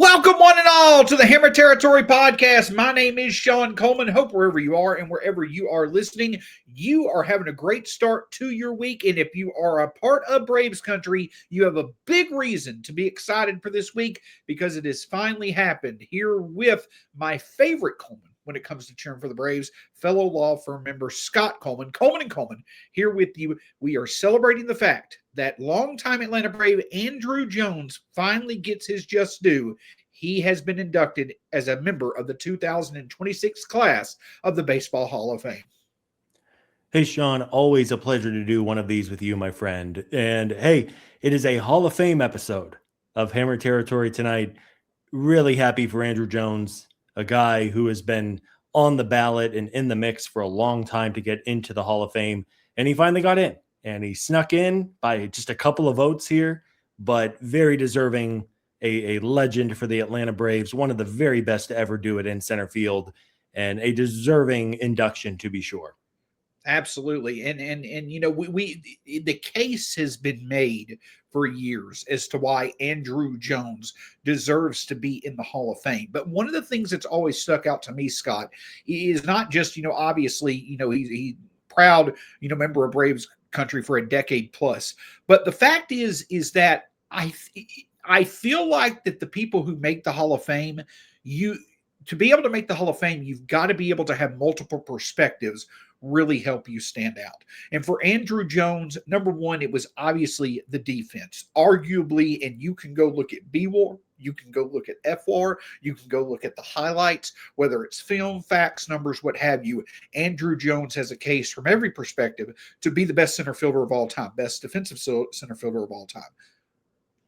Welcome one and all to the Hammer Territory Podcast. My name is Shawn Coleman. Hope wherever you are and wherever you are listening, you are having a great start to your week. And if you are a part of Braves country, you have a big reason to be excited for this week because it has finally happened here with my favorite Coleman when it comes to cheering for the Braves, fellow law firm member Scott Coleman, Coleman and Coleman, here with you. We are celebrating the fact that longtime Atlanta Brave Andruw Jones finally gets his just due. He has been inducted as a member of the 2026 class of the Baseball Hall of Fame. Hey, Shawn, always a pleasure to do one of these with you, my friend. And hey, it is a Hall of Fame episode of Hammer Territory tonight. Really happy for Andruw Jones, a guy who has been on the ballot and in the mix for a long time to get into the Hall of Fame. And he finally got in, and he snuck in by just a couple of votes here, but very deserving, a legend for the Atlanta Braves, one of the very best to ever do it in center field, and a deserving induction to be sure. Absolutely. And you know, the case has been made for years as to why Andruw Jones deserves to be in the Hall of Fame. But one of the things that's always stuck out to me, Scott, is not just, obviously, he's proud, member of Braves country for a decade plus. But the fact is that I feel like that the people who make the Hall of Fame, to be able to make the Hall of Fame, you've got to be able to have multiple perspectives really help you stand out. And for Andruw Jones, number one, it was obviously the defense. Arguably, and you can go look at B-WAR, you can go look at F-WAR, you can go look at the highlights, whether it's film, facts, numbers, what have you. Andruw Jones has a case from every perspective to be the best center fielder of all time, best defensive center fielder of all time.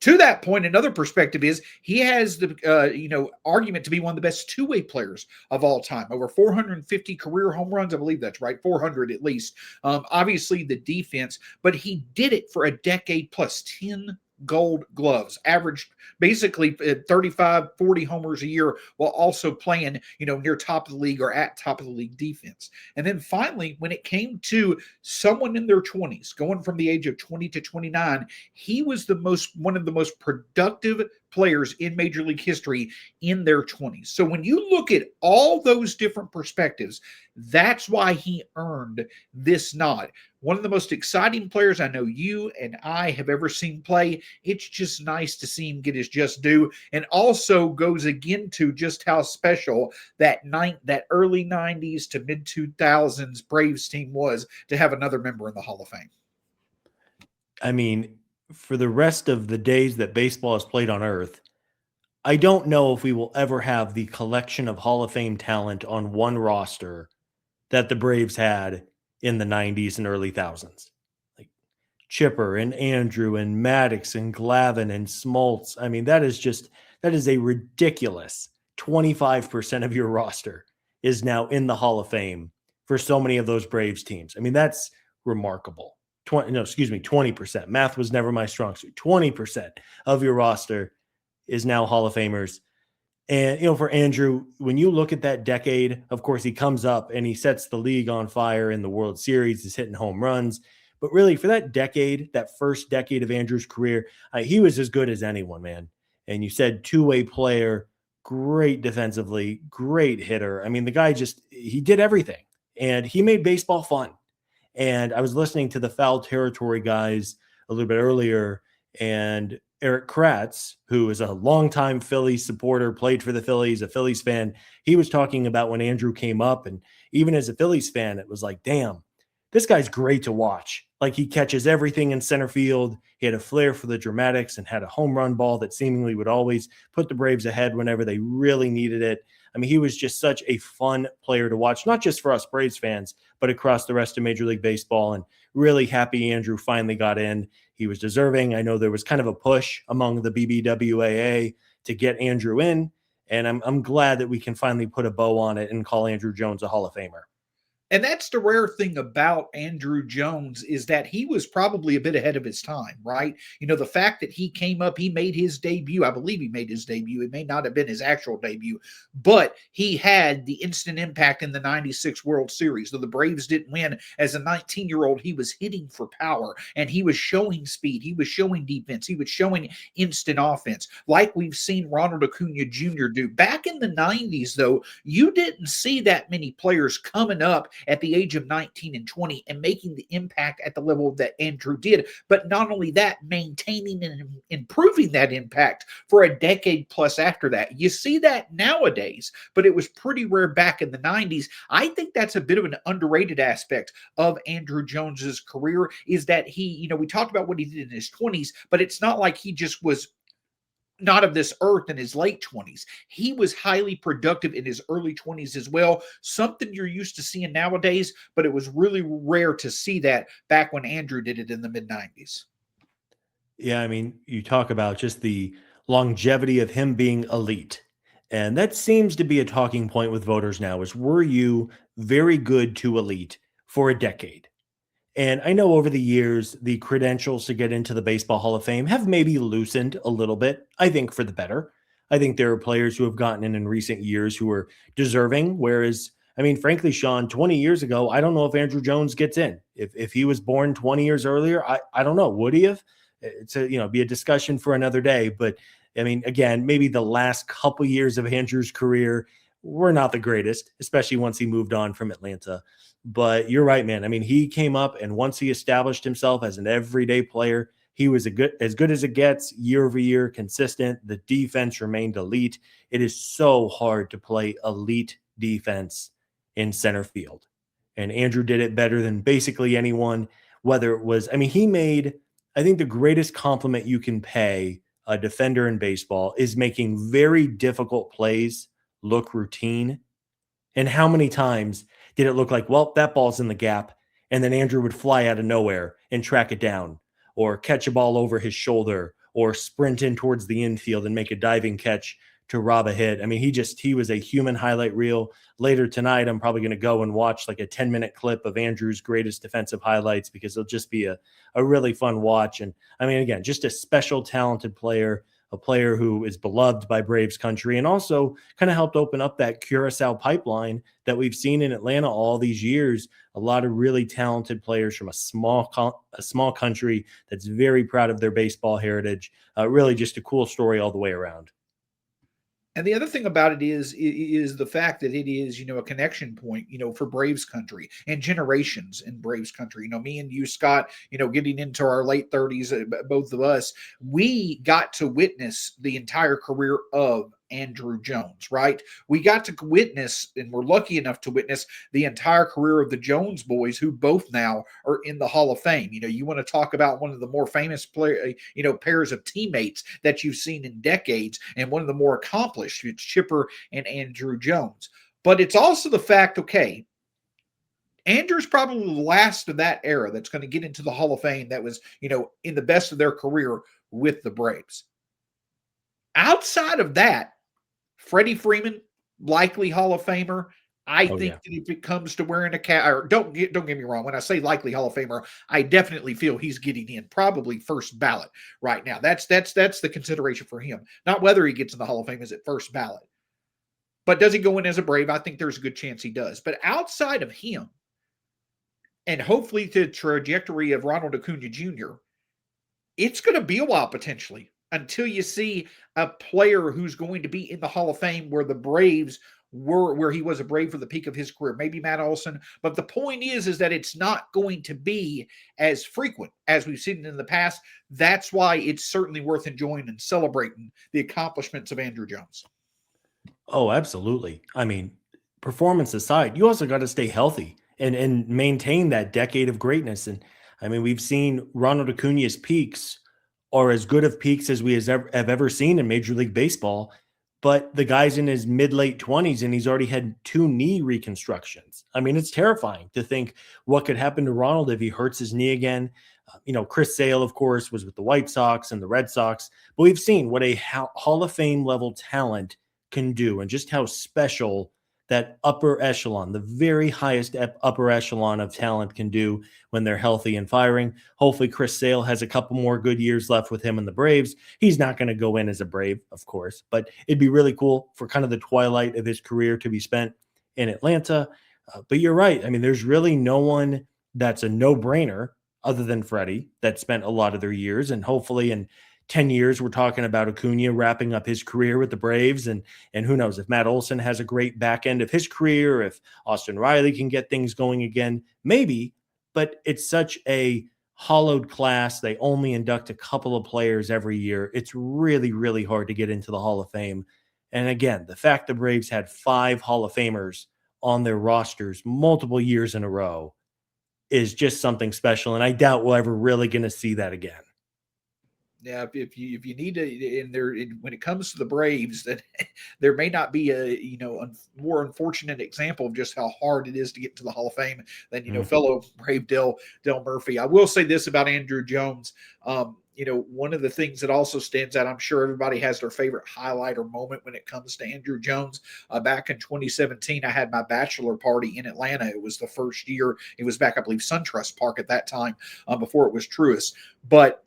To that point, another perspective is he has the argument to be one of the best two-way players of all time. Over 450 career home runs, I believe that's right, 400 at least. Obviously, the defense, but he did it for a decade plus, 10 Gold Gloves, averaged basically 35, 40 homers a year while also playing, near top of the league or at top of the league defense. And then finally, when it came to someone in their 20s, going from the age of 20 to 29, he was one of the most productive players in Major League history in their 20s. So when you look at all those different perspectives, that's why he earned this nod. One of the most exciting players I know you and I have ever seen play. It's just nice to see him get his just due, and also goes again to just how special that early 90s to mid 2000s Braves team was to have another member in the Hall of Fame. I mean, for the rest of the days that baseball has played on Earth, I don't know if we will ever have the collection of Hall of Fame talent on one roster that the Braves had in the 90s and early thousands. Like Chipper and Andruw and Maddox and Glavine and Smoltz. I mean, that is a ridiculous 25% of your roster is now in the Hall of Fame for so many of those Braves teams. I mean, that's remarkable. 20%. Math was never my strong suit. 20% of your roster is now Hall of Famers. And, for Andruw, when you look at that decade, of course, he comes up and he sets the league on fire in the World Series. He's hitting home runs. But really, for that decade, that first decade of Andrew's career, he was as good as anyone, man. And you said two-way player, great defensively, great hitter. I mean, the guy he did everything. And he made baseball fun. And I was listening to the Foul Territory guys a little bit earlier, and Eric Kratz, who is a longtime Phillies supporter, played for the Phillies, a Phillies fan, he was talking about when Andruw came up, and even as a Phillies fan, it was like, damn, this guy's great to watch. Like, he catches everything in center field. He had a flair for the dramatics and had a home run ball that seemingly would always put the Braves ahead whenever they really needed it. I mean, he was just such a fun player to watch, not just for us Braves fans, but across the rest of Major League Baseball. And really happy Andruw finally got in. He was deserving. I know there was kind of a push among the BBWAA to get Andruw in, and I'm glad that we can finally put a bow on it and call Andruw Jones a Hall of Famer. And that's the rare thing about Andruw Jones is that he was probably a bit ahead of his time, right? The fact that he came up, he made his debut. I believe he made his debut. It may not have been his actual debut, but he had the instant impact in the 96 World Series. Though the Braves didn't win, as a 19-year-old, he was hitting for power and he was showing speed. He was showing defense. He was showing instant offense, like we've seen Ronald Acuna Jr. do. Back in the 90s, though, you didn't see that many players coming up at the age of 19 and 20 and making the impact at the level that Andruw did. But not only that, maintaining and improving that impact for a decade plus after that. You see that nowadays, but it was pretty rare back in the 90s. I think that's a bit of an underrated aspect of Andruw Jones's career, is that he, we talked about what he did in his 20s, but it's not like he just was not of this earth in his late 20s. He was highly productive in his early 20s as well, something you're used to seeing nowadays, but it was really rare to see that back when Andruw did it in the mid 90s. Yeah, I mean, you talk about just the longevity of him being elite. And that seems to be a talking point with voters now is, were you very good to elite for a decade? And I know over the years, the credentials to get into the Baseball Hall of Fame have maybe loosened a little bit, I think for the better. I think there are players who have gotten in recent years who are deserving. Whereas, I mean, frankly, Sean, 20 years ago, I don't know if Andruw Jones gets in. If he was born 20 years earlier, I don't know. Would he have? It's be a discussion for another day. But I mean, again, maybe the last couple years of Andrew's career were not the greatest, especially once he moved on from Atlanta. But you're right, man. I mean, he came up, and once he established himself as an everyday player, he was as good as it gets, year over year, consistent. The defense remained elite. It is so hard to play elite defense in center field. And Andruw did it better than basically anyone, whether it was, I mean, he made, I think the greatest compliment you can pay a defender in baseball is making very difficult plays look routine. And how many times did it look like, well, that ball's in the gap, and then Andruw would fly out of nowhere and track it down, or catch a ball over his shoulder, or sprint in towards the infield and make a diving catch to rob a hit. I mean, he was a human highlight reel. Later tonight, I'm probably going to go and watch like a 10-minute clip of Andrew's greatest defensive highlights, because it'll just be a really fun watch. And I mean, again, just a special, talented player, a player who is beloved by Braves country, and also kind of helped open up that Curacao pipeline that we've seen in Atlanta all these years. A lot of really talented players from a small country that's very proud of their baseball heritage. Really just a cool story all the way around. And the other thing about it is the fact that it is, a connection point, for Braves country and generations in Braves country. Me and you, Scott, getting into our late 30s, both of us, we got to witness the entire career of Andruw Jones, right? We got to witness, and we're lucky enough to witness the entire career of the Jones boys, who both now are in the Hall of Fame. You want to talk about one of the more famous pairs of teammates that you've seen in decades, and one of the more accomplished. It's Chipper and Andruw Jones. But it's also the fact, okay, Andrew's probably the last of that era that's going to get into the Hall of Fame that was, in the best of their career with the Braves. Outside of that, Freddie Freeman, likely Hall of Famer. I think that if it comes to wearing a cap, or don't get me wrong, when I say likely Hall of Famer, I definitely feel he's getting in, probably first ballot right now. That's the consideration for him. Not whether he gets in the Hall of Fame, is it first ballot. But does he go in as a Brave? I think there's a good chance he does. But outside of him, and hopefully the trajectory of Ronald Acuna Jr., it's going to be a while potentially until you see a player who's going to be in the Hall of Fame where the Braves were, where he was a Brave for the peak of his career. Maybe Matt Olson. But the point is that it's not going to be as frequent as we've seen in the past. That's why it's certainly worth enjoying and celebrating the accomplishments of Andruw Jones. Oh, absolutely. I mean, performance aside, you also got to stay healthy and maintain that decade of greatness. And I mean, we've seen Ronald Acuna's peaks are as good of peaks as we have ever seen in Major League Baseball. But the guy's in his mid-late 20s, and he's already had 2 knee reconstructions. I mean, it's terrifying to think what could happen to Ronald if he hurts his knee again. Chris Sale, of course, was with the White Sox and the Red Sox. But we've seen what a Hall of Fame level talent can do, and just how special that upper echelon, the very highest upper echelon of talent can do when they're healthy and firing. Hopefully Chris Sale has a couple more good years left with him in the Braves. He's not going to go in as a Brave, of course, but it'd be really cool for kind of the twilight of his career to be spent in Atlanta. But you're right. I mean, there's really no one that's a no-brainer other than Freddie that spent a lot of their years. And hopefully in 10 years, we're talking about Acuna wrapping up his career with the Braves. And who knows if Matt Olson has a great back end of his career, if Austin Riley can get things going again, maybe. But it's such a hollowed class. They only induct a couple of players every year. It's really, really hard to get into the Hall of Fame. And again, the fact the Braves had 5 Hall of Famers on their rosters multiple years in a row is just something special. And I doubt we're ever really going to see that again. Yeah, if you need to, when it comes to the Braves, that there may not be a more unfortunate example of just how hard it is to get to the Hall of Fame than fellow Brave Dale Murphy. I will say this about Andruw Jones. One of the things that also stands out, I'm sure everybody has their favorite highlight or moment when it comes to Andruw Jones. Back in 2017, I had my bachelor party in Atlanta. It was the first year. It was back, I believe, SunTrust Park at that time, before it was Truist. But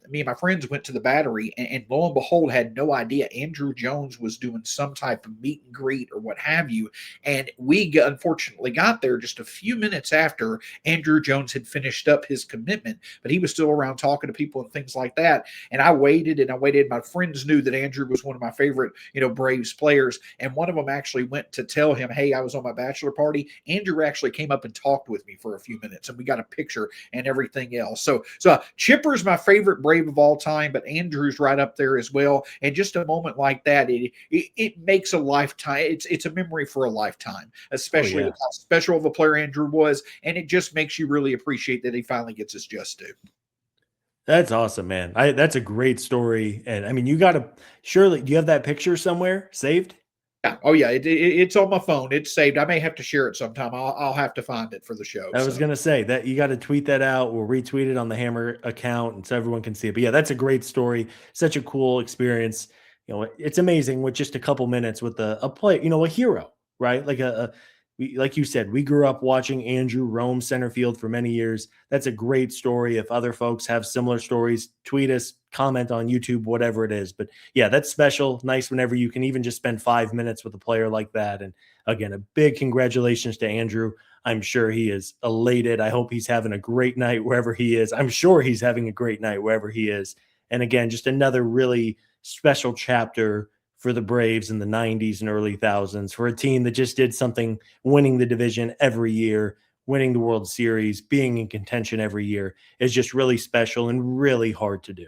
me and my friends went to the Battery, and lo and behold, had no idea Andruw Jones was doing some type of meet and greet or what have you. And we unfortunately got there just a few minutes after Andruw Jones had finished up his commitment, but he was still around talking to people and things like that. And I waited and I waited. My friends knew that Andruw was one of my favorite, Braves players. And one of them actually went to tell him, hey, I was on my bachelor party. Andruw actually came up and talked with me for a few minutes, and we got a picture and everything else. So Chipper's my favorite Brave of all time, but Andrew's right up there as well. And just a moment like that, it makes a lifetime. It's a memory for a lifetime, especially with how special of a player Andruw was. And it just makes you really appreciate that he finally gets his just due. That's awesome, man. That's a great story. And I mean, you got to surely, do you have that picture somewhere saved? Yeah. Oh yeah. It's on my phone. It's saved. I may have to share it sometime. I'll have to find it for the show. I was going to say that you got to tweet that out. We'll retweet it on the Hammer account and so everyone can see it. But yeah, that's a great story. Such a cool experience. It's amazing with just a couple minutes with a play, a hero, right? Like like you said, we grew up watching Andruw roam center field for many years. That's a great story. If other folks have similar stories, tweet us, comment on YouTube, whatever it is. But yeah, that's special. Nice whenever you can even just spend 5 minutes with a player like that. And again, a big congratulations to Andruw. I'm sure he is elated. I hope he's having a great night wherever he is. I'm sure he's having a great night wherever he is. And again, just another really special chapter for the Braves in the 90s and early thousands, for a team that just did something, winning the division every year, winning the World Series, being in contention every year is just really special and really hard to do.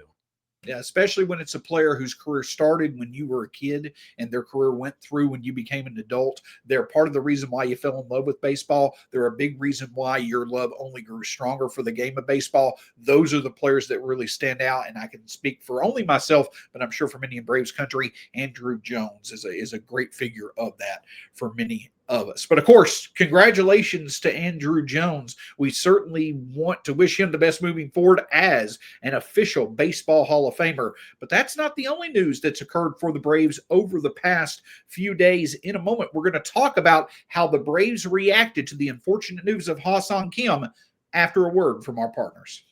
Yeah, especially when it's a player whose career started when you were a kid and their career went through when you became an adult. They're part of the reason why you fell in love with baseball. They're a big reason why your love only grew stronger for the game of baseball. Those are the players that really stand out. And I can speak for only myself, but I'm sure for many in Braves country, Andruw Jones is a great figure of that for many of us. But of course, congratulations to Andruw Jones. We certainly want to wish him the best moving forward as an official Baseball Hall of Famer. But that's not the only news that's occurred for the Braves over the past few days. In a moment, we're going to talk about how the Braves reacted to the unfortunate news of Ha-Seong Kim after a word from our partners.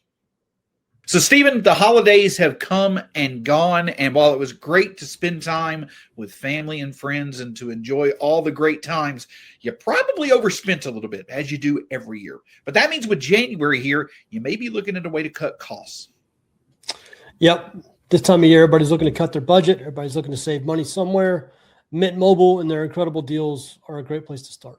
So, Stephen, the holidays have come and gone, and while it was great to spend time with family and friends and to enjoy all the great times, you probably overspent a little bit, as you do every year. But that means with January here, you may be looking at a way to cut costs. Yep. This time of year, everybody's looking to cut their budget. Everybody's looking to save money somewhere. Mint Mobile and their incredible deals are a great place to start.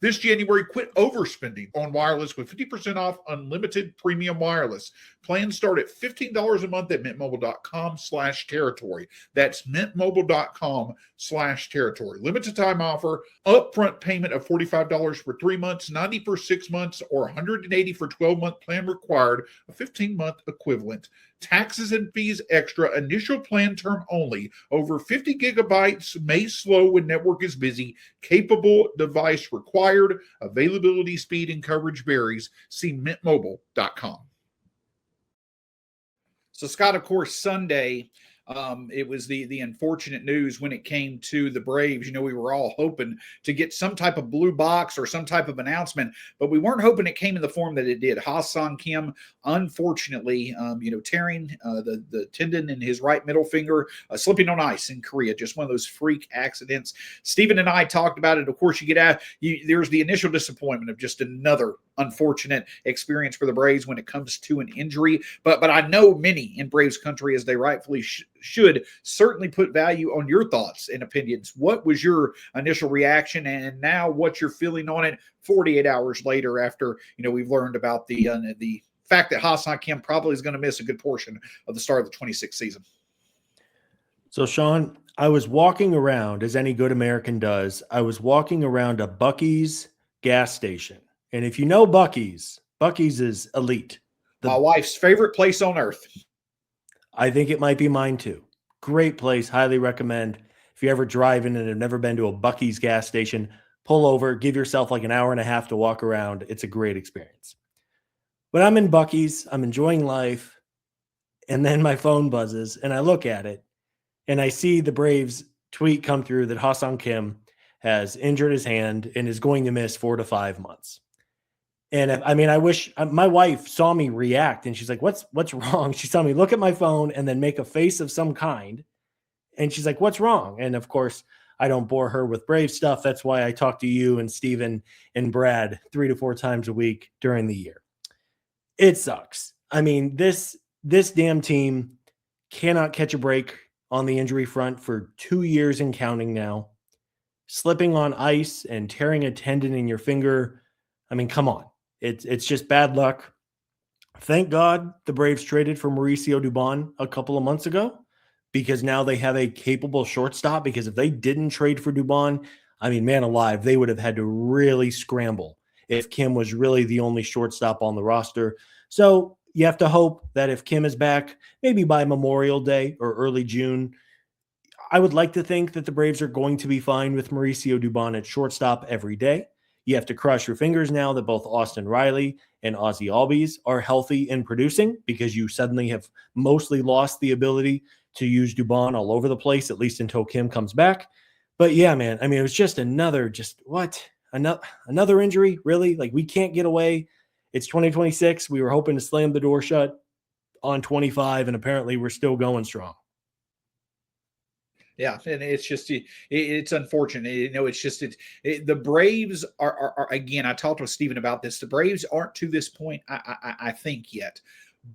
This January, quit overspending on wireless with 50% off unlimited premium wireless. Plans start at $15 a month at mintmobile.com/territory. That's mintmobile.com/territory. Limited time offer, upfront payment of $45 for 3 months, $90 for 6 months, or $180 for 12-month plan required, a 15-month equivalent. Taxes and fees extra, initial plan term only. Over 50 gigabytes, may slow when network is busy. Capable device required. Availability, speed, and coverage varies. See mintmobile.com. So, Scott, of course, Sunday, It was the unfortunate news when it came to the Braves. We were all hoping to get some type of blue box or some type of announcement, but we weren't hoping it came in the form that it did. Ha-Seong Kim, unfortunately, tearing the tendon in his right middle finger, slipping on ice in Korea. Just one of those freak accidents. Stephen and I talked about it. Of course, you get out. There's the initial disappointment of just another unfortunate experience for the Braves when it comes to an injury. But I know many in Braves country, as they rightfully should, certainly put value on your thoughts and opinions. What was your initial reaction, and now what you're feeling on it 48 hours later after we've learned about the fact that Ha-Seong Kim probably is going to miss a good portion of the start of the 26th season? So, Sean, I was walking around, as any good American does. I was walking around a Buc-ee's gas station. And if you know Buc-ee's is elite. My wife's favorite place on earth. I think it might be mine too. Great place. Highly recommend. If you're ever driving and have never been to a Buc-ee's gas station, pull over, give yourself like an hour and a half to walk around. It's a great experience. But I'm in Buc-ee's. I'm enjoying life. And then my phone buzzes and I look at it and I see the Braves tweet come through that Ha-Seong Kim has injured his hand and is going to miss 4 to 5 months. And I mean, I wish my wife saw me react and she's like, what's wrong? She saw me look at my phone and then make a face of some kind. And she's like, what's wrong? And of course, I don't bore her with Brave stuff. That's why I talk to you and Steven and Brad 3 to 4 times a week during the year. It sucks. I mean, this damn team cannot catch a break on the injury front for 2 years and counting now. Slipping on ice and tearing a tendon in your finger. I mean, come on. It's just bad luck. Thank God the Braves traded for Mauricio Dubon a couple of months ago, because now they have a capable shortstop. Because if they didn't trade for Dubon, I mean, man alive, they would have had to really scramble if Kim was really the only shortstop on the roster. So you have to hope that if Kim is back, maybe by Memorial Day or early June, I would like to think that the Braves are going to be fine with Mauricio Dubon at shortstop every day. You have to cross your fingers now that both Austin Riley and Ozzie Albies are healthy and producing, because you suddenly have mostly lost the ability to use Dubon all over the place, at least until Kim comes back. But yeah, man, I mean, it was just another injury, really? Like, we can't get away. It's 2026. We were hoping to slam the door shut on 25, and apparently we're still going strong. Yeah, and it's just it's unfortunate. It's just the Braves are again. I talked with Steven about this. The Braves aren't to this point, I think, yet.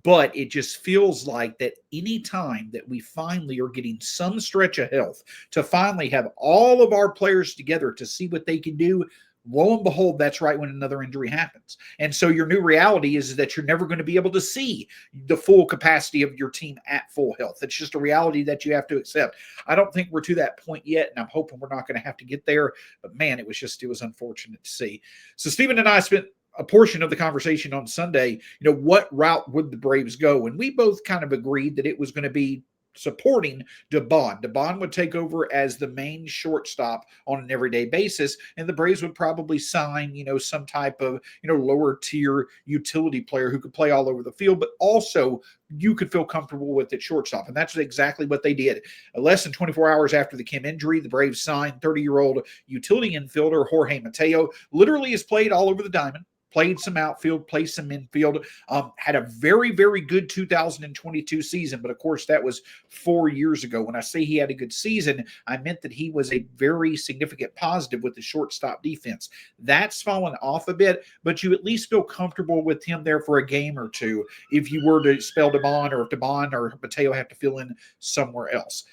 But it just feels like that any time that we finally are getting some stretch of health, to finally have all of our players together to see what they can do, lo and behold, that's right when another injury happens. And so your new reality is that you're never going to be able to see the full capacity of your team at full health. It's just a reality that you have to accept. I don't think we're to that point yet, and I'm hoping we're not going to have to get there. But man, it was unfortunate to see. So Stephen and I spent a portion of the conversation on Sunday, what route would the Braves go? And we both kind of agreed that it was going to be supporting Dubon. Dubon would take over as the main shortstop on an everyday basis, and the Braves would probably sign, some type of, lower tier utility player who could play all over the field, but also you could feel comfortable with at shortstop. And that's exactly what they did. Less than 24 hours after the Kim injury, the Braves signed 30-year-old utility infielder Jorge Mateo. Literally has played all over the diamond. Played some outfield, played some infield, had a very, very good 2022 season. But of course, that was 4 years ago. When I say he had a good season, I meant that he was a very significant positive with the shortstop defense. That's fallen off a bit, but you at least feel comfortable with him there for a game or two if you were to spell Dubon, or if Dubon or Mateo have to fill in somewhere else.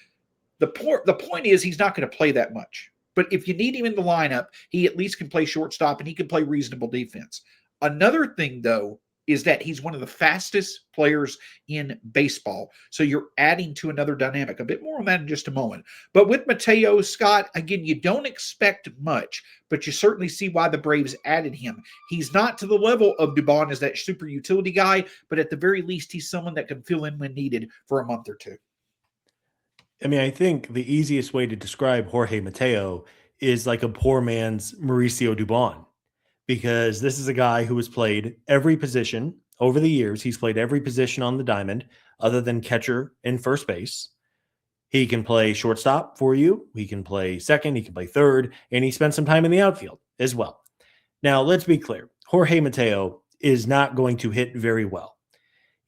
The point is he's not going to play that much. But if you need him in the lineup, he at least can play shortstop and he can play reasonable defense. Another thing, though, is that he's one of the fastest players in baseball. So you're adding to another dynamic. A bit more on that in just a moment. But with Mateo, Scott, again, you don't expect much, but you certainly see why the Braves added him. He's not to the level of Dubon as that super utility guy, but at the very least, he's someone that can fill in when needed for a month or two. I mean, I think the easiest way to describe Jorge Mateo is like a poor man's Mauricio Dubon, because this is a guy who has played every position over the years. He's played every position on the diamond other than catcher and first base. He can play shortstop for you. He can play second. He can play third. And he spent some time in the outfield as well. Now, let's be clear. Jorge Mateo is not going to hit very well.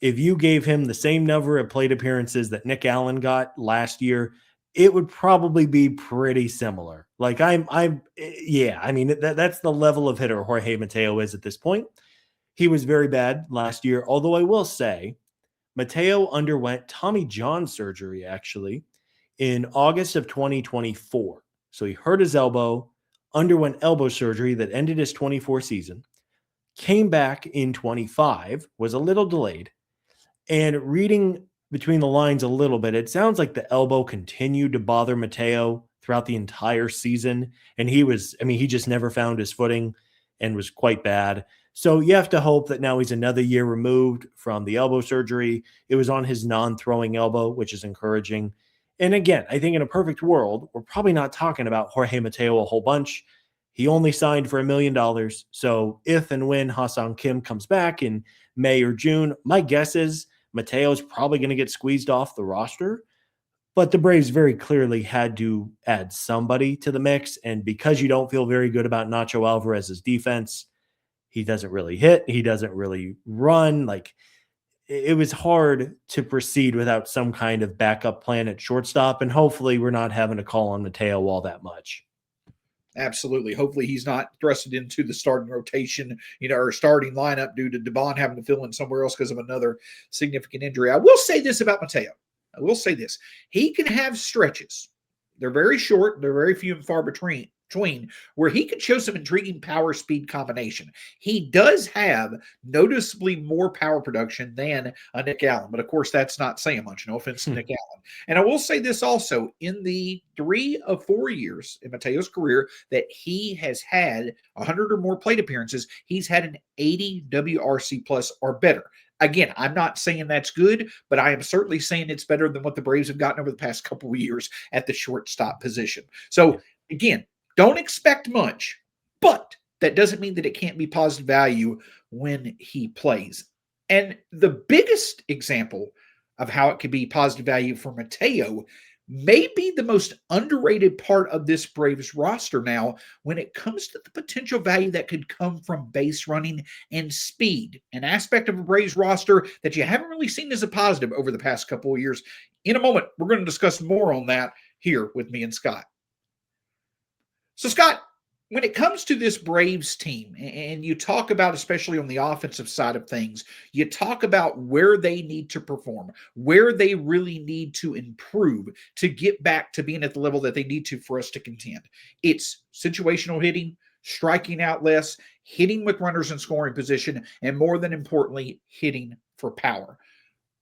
If you gave him the same number of plate appearances that Nick Allen got last year, it would probably be pretty similar. Like yeah, I mean, that's the level of hitter Jorge Mateo is at this point. He was very bad last year, although I will say Mateo underwent Tommy John surgery actually in August of 2024. So he hurt his elbow, underwent elbow surgery that ended his 24 season, came back in 25, was a little delayed, and reading between the lines a little bit, it sounds like the elbow continued to bother Mateo throughout the entire season. And he just never found his footing and was quite bad. So you have to hope that now he's another year removed from the elbow surgery. It was on his non-throwing elbow, which is encouraging. And again, I think in a perfect world, we're probably not talking about Jorge Mateo a whole bunch. He only signed for $1 million. So if and when Ha-Seong Kim comes back in May or June, my guess is Mateo's probably going to get squeezed off the roster. But the Braves very clearly had to add somebody to the mix. And because you don't feel very good about Nacho Alvarez's defense, he doesn't really hit. He doesn't really run. Like, it was hard to proceed without some kind of backup plan at shortstop. And hopefully we're not having to call on Mateo all that much. Absolutely. Hopefully he's not thrusted into the starting rotation, or starting lineup due to Devon having to fill in somewhere else because of another significant injury. I will say this about Mateo. I will say this. He can have stretches. They're very short. They're very few and far between where he can show some intriguing power speed combination. He does have noticeably more power production than a Nick Allen, but of course that's not saying much. No offense to Nick Allen. And I will say this also, in the 3 of 4 years in Mateo's career that he has had 100 or more plate appearances, he's had an 80 WRC plus or better. Again, I'm not saying that's good, but I am certainly saying it's better than what the Braves have gotten over the past couple of years at the shortstop position. So again, don't expect much, but that doesn't mean that it can't be positive value when he plays. And the biggest example of how it could be positive value for Mateo may be the most underrated part of this Braves roster now when it comes to the potential value that could come from base running and speed, an aspect of a Braves roster that you haven't really seen as a positive over the past couple of years. In a moment, we're going to discuss more on that here with me and Scott. So, Scott, when it comes to this Braves team, and you talk about, especially on the offensive side of things, you talk about where they need to perform, where they really need to improve to get back to being at the level that they need to for us to contend. It's situational hitting, striking out less, hitting with runners in scoring position, and more than importantly, hitting for power.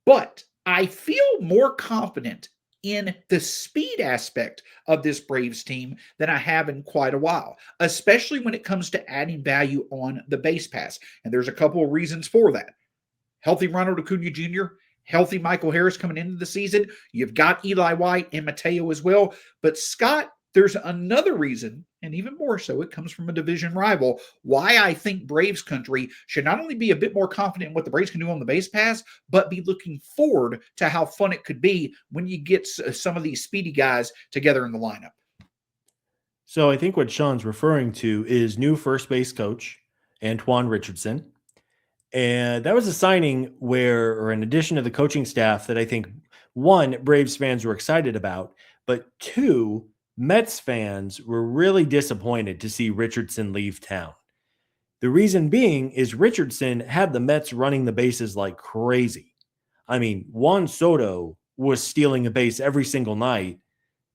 But I feel more confident in the speed aspect of this Braves team than I have in quite a while, especially when it comes to adding value on the base pass. And there's a couple of reasons for that. Healthy Ronald Acuna Jr., healthy Michael Harris coming into the season. You've got Eli White and Mateo as well. But Scott, there's another reason, and even more so, it comes from a division rival, why I think Braves country should not only be a bit more confident in what the Braves can do on the base pass, but be looking forward to how fun it could be when you get some of these speedy guys together in the lineup. So I think what Sean's referring to is new first base coach, Antoine Richardson. And that was a signing or an addition to the coaching staff that I think, one, Braves fans were excited about, but two, Mets fans were really disappointed to see Richardson leave town. The reason being is Richardson had the Mets running the bases like crazy. I mean, Juan Soto was stealing a base every single night,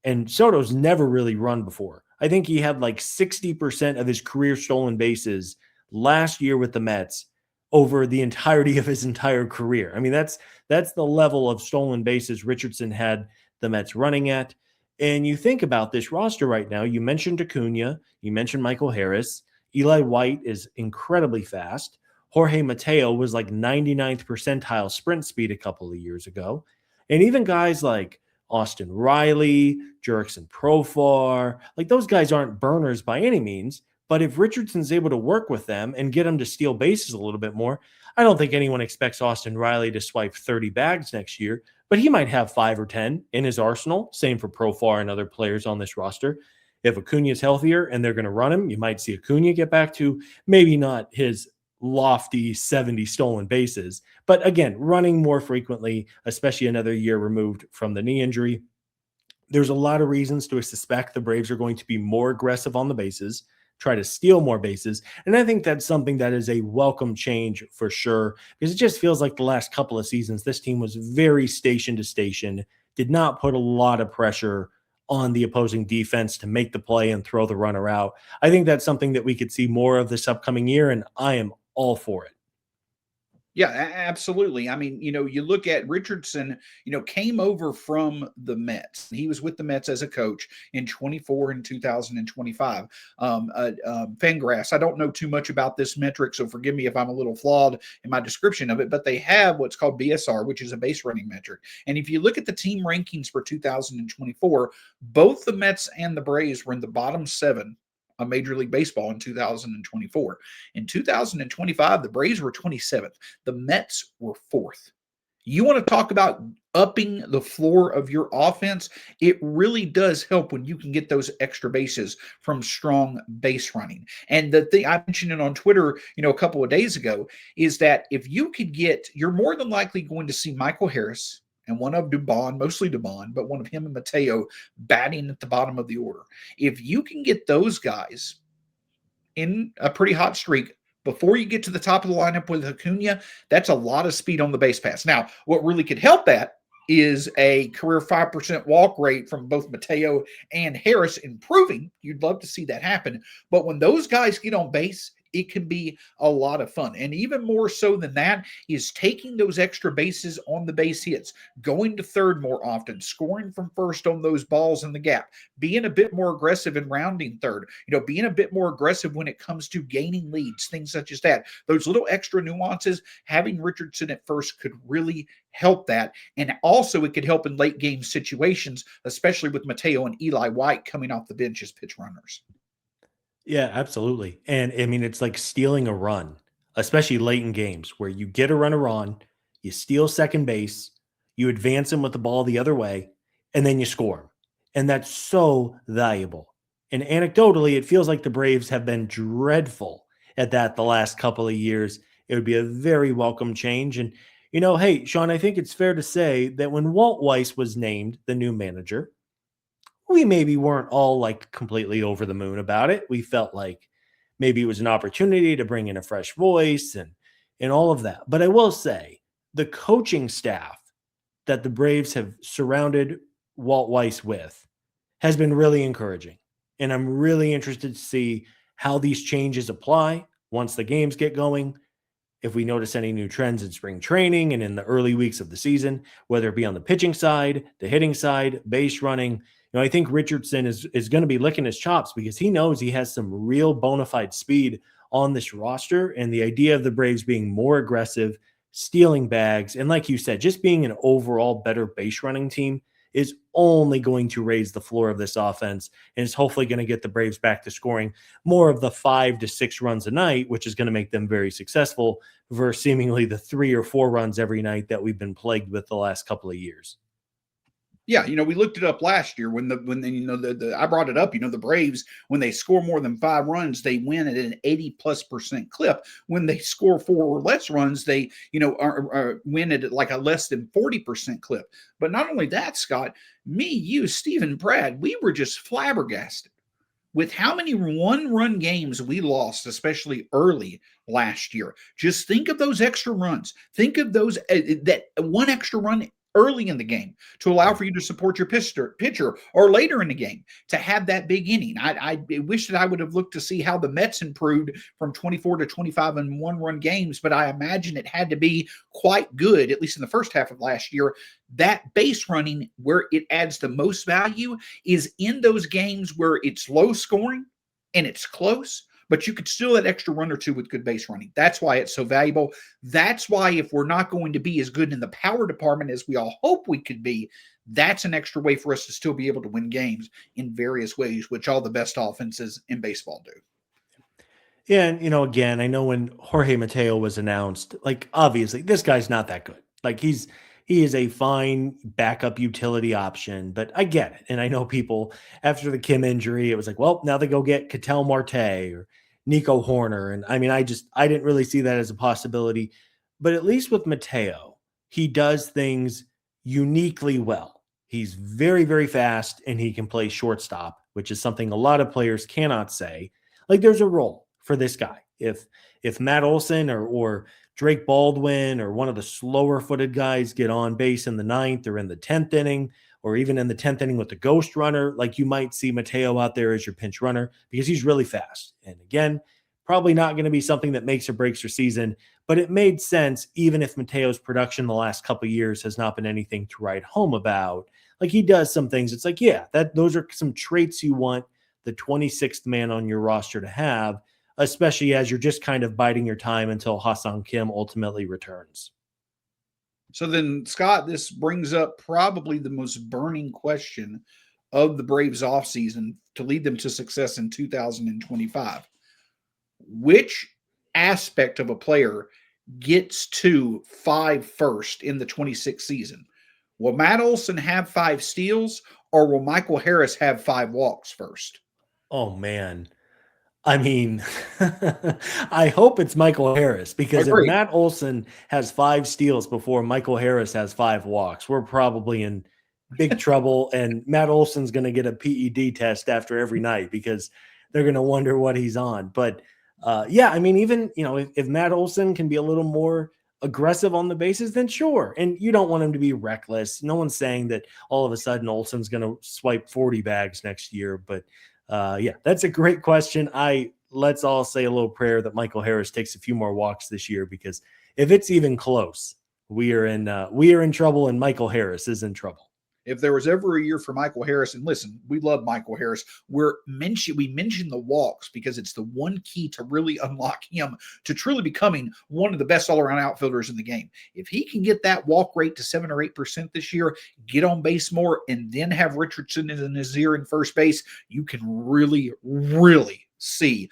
and Soto's never really run before. I think he had like 60% of his career stolen bases last year with the Mets over the entirety of his entire career. I mean, that's the level of stolen bases Richardson had the Mets running at. And you think about this roster right now, you mentioned Acuna, you mentioned Michael Harris, Eli White is incredibly fast. Jorge Mateo was like 99th percentile sprint speed a couple of years ago. And even guys like Austin Riley, Jurickson Profar, like those guys aren't burners by any means, But if Richardson's able to work with them and get them to steal bases a little bit more, I don't think anyone expects Austin Riley to swipe 30 bags next year, but he might have 5 or 10 in his arsenal. Same for Profar and other players on this roster. If Acuna's healthier and they're going to run him, you might see Acuna get back to maybe not his lofty 70 stolen bases, but again, running more frequently, especially another year removed from the knee injury. There's a lot of reasons to suspect the Braves are going to be more aggressive on the bases, try to steal more bases. And I think that's something that is a welcome change for sure, because it just feels like the last couple of seasons, this team was very station to station, did not put a lot of pressure on the opposing defense to make the play and throw the runner out. I think that's something that we could see more of this upcoming year, and I am all for it. Yeah, absolutely. I mean, you look at Richardson, came over from the Mets. He was with the Mets as a coach in 24 and 2025. Fangraphs, I don't know too much about this metric, so forgive me if I'm a little flawed in my description of it, but they have what's called BSR, which is a base running metric. And if you look at the team rankings for 2024, both the Mets and the Braves were in the bottom 7 of Major League Baseball in 2024. In 2025, the Braves were 27th. The Mets were 4th. You want to talk about upping the floor of your offense? It really does help when you can get those extra bases from strong base running. And the thing I mentioned it on Twitter, a couple of days ago, is that if you could you're more than likely going to see Michael Harris and one of Dubon, mostly Dubon, but one of him and Mateo batting at the bottom of the order. If you can get those guys in a pretty hot streak before you get to the top of the lineup with Acuna, that's a lot of speed on the base pass. Now, what really could help that is a career 5% walk rate from both Mateo and Harris improving. You'd love to see that happen. But when those guys get on base, it can be a lot of fun. And even more so than that is taking those extra bases on the base hits, going to third more often, scoring from first on those balls in the gap, being a bit more aggressive in rounding third, being a bit more aggressive when it comes to gaining leads, things such as that. Those little extra nuances, having Richardson at first could really help that. And also it could help in late game situations, especially with Mateo and Eli White coming off the bench as pitch runners. Yeah, absolutely. And I mean, it's like stealing a run, especially late in games where you get a runner on, you steal second base, you advance him with the ball the other way, and then you score him. And that's so valuable. And anecdotally, it feels like the Braves have been dreadful at that the last couple of years. It would be a very welcome change. And, hey, Sean, I think it's fair to say that when Walt Weiss was named the new manager, we maybe weren't all like completely over the moon about it. We felt like maybe it was an opportunity to bring in a fresh voice and all of that. But I will say the coaching staff that the Braves have surrounded Walt Weiss with has been really encouraging. And I'm really interested to see how these changes apply once the games get going. If we notice any new trends in spring training and in the early weeks of the season, whether it be on the pitching side, the hitting side, base running, I think Richardson is going to be licking his chops because he knows he has some real bona fide speed on this roster. And the idea of the Braves being more aggressive, stealing bags, and like you said, just being an overall better base running team is only going to raise the floor of this offense and is hopefully going to get the Braves back to scoring more of the 5 to 6 runs a night, which is going to make them very successful versus seemingly the 3 or 4 runs every night that we've been plagued with the last couple of years. Yeah, we looked it up last year when I brought it up. The Braves, when they score more than 5 runs, they win at an 80+% clip. When they score 4 or less runs, they win at like a less than 40% clip. But not only that, Scott, me, you, Stephen, Brad, we were just flabbergasted with how many 1-run games we lost, especially early last year. Just think of those extra runs. Think of those that one extra run early in the game to allow for you to support your pitcher or later in the game to have that big inning. I wish that I would have looked to see how the Mets improved from 24 to 25 in 1-run games, but I imagine it had to be quite good, at least in the first half of last year. That base running where it adds the most value is in those games where it's low scoring and it's close, but you could still that extra run or two with good base running. That's why it's so valuable. That's why if we're not going to be as good in the power department as we all hope we could be, that's an extra way for us to still be able to win games in various ways, which all the best offenses in baseball do. Yeah, and again, I know when Jorge Mateo was announced, like obviously this guy's not that good. Like he is a fine backup utility option, but I get it. And I know people after the Kim injury, it was like, well, now they go get Ketel Marte or Nico Horner. And I mean, I didn't really see that as a possibility. But at least with Mateo, he does things uniquely well. He's very, very fast and he can play shortstop, which is something a lot of players cannot say. Like there's a role for this guy. If Matt Olson or Drake Baldwin or one of the slower footed guys get on base in the ninth or in the 10th inning, or even in the 10th inning with the ghost runner, like you might see Mateo out there as your pinch runner because he's really fast. And again, probably not going to be something that makes or breaks your season, but it made sense even if Mateo's production the last couple of years has not been anything to write home about. Like he does some things. It's like, yeah, those are some traits you want the 26th man on your roster to have, especially as you're just kind of biding your time until Ha-Seong Kim ultimately returns. So then, Scott, this brings up probably the most burning question of the Braves offseason to lead them to success in 2025. Which aspect of a player gets to 5 first in the 26 season? Will Matt Olson have 5 steals, or will Michael Harris have 5 walks first? Oh, man. I mean, I hope it's Michael Harris because if Agreed. Matt Olson has 5 steals before Michael Harris has 5 walks, we're probably in big trouble. And Matt Olson's going to get a PED test after every night because they're going to wonder what he's on. But yeah, I mean, even, if Matt Olson can be a little more aggressive on the bases, then sure. And you don't want him to be reckless. No one's saying that all of a sudden Olson's going to swipe 40 bags next year, but yeah, that's a great question. Let's all say a little prayer that Michael Harris takes a few more walks this year, because if it's even close, we are in trouble, and Michael Harris is in trouble. If there was ever a year for Michael Harris, and listen, we love Michael Harris. We mention the walks because it's the one key to really unlock him to truly becoming one of the best all-around outfielders in the game. If he can get that walk rate to 7 or 8% this year, get on base more, and then have Richardson and Nazir in first base, you can really, really see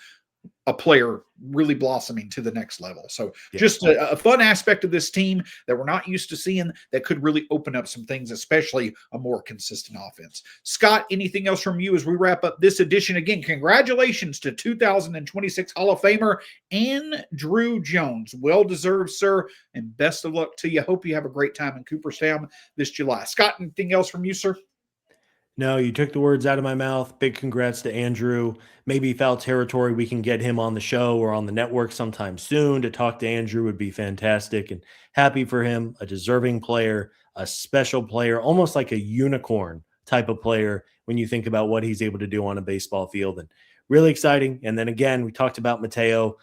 a player really blossoming to the next level. So yeah, just a fun aspect of this team that we're not used to seeing that could really open up some things, especially a more consistent offense. Scott, anything else from you as we wrap up this edition? Again, congratulations to 2026 Hall of Famer Andruw Jones. Well-deserved, sir, and best of luck to you. Hope you have a great time in Cooperstown this July. Scott, anything else from you, sir? No, you took the words out of my mouth. Big congrats to Andruw. Maybe foul territory, we can get him on the show or on the network sometime soon to talk to Andruw would be fantastic, and happy for him. A deserving player, a special player, almost like a unicorn type of player when you think about what he's able to do on a baseball field, and really exciting. And then again, we talked about Mateo.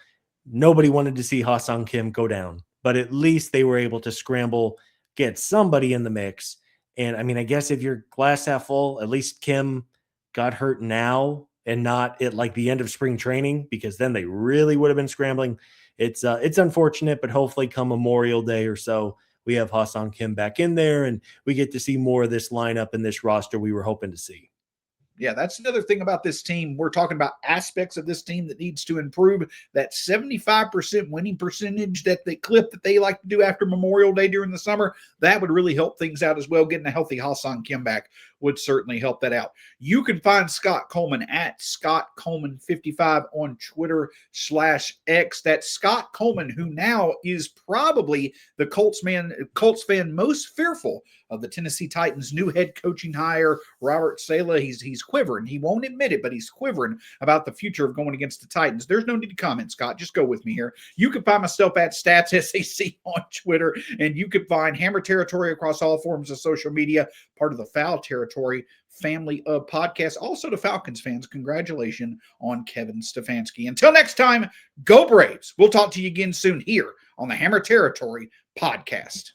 Nobody wanted to see Ha-Seong Kim go down, but at least they were able to scramble, get somebody in the mix. And I mean, I guess if you're glass half full, at least Kim got hurt now and not at like the end of spring training, because then they really would have been scrambling. It's unfortunate, but hopefully come Memorial Day or so, we have Ha-Seong Kim back in there and we get to see more of this lineup and this roster we were hoping to see. Yeah, that's another thing about this team. We're talking about aspects of this team that needs to improve. That 75% winning percentage, that the clip that they like to do after Memorial Day during the summer, that would really help things out as well. Getting a healthy Ha-Seong Kim back would certainly help that out. You can find Scott Coleman at Scott Coleman 55 on Twitter/X. That's Scott Coleman, who now is probably the Colts fan most fearful of the Tennessee Titans' new head coaching hire, Robert Saleh. He's quivering. He won't admit it, but he's quivering about the future of going against the Titans. There's no need to comment, Scott. Just go with me here. You can find myself at StatsSAC on Twitter, and you can find Hammer Territory across all forms of social media, part of the Foul Territory family of podcasts. Also to Falcons fans, congratulations on Kevin Stefanski. Until next time, go Braves. We'll talk to you again soon here on the Hammer Territory podcast.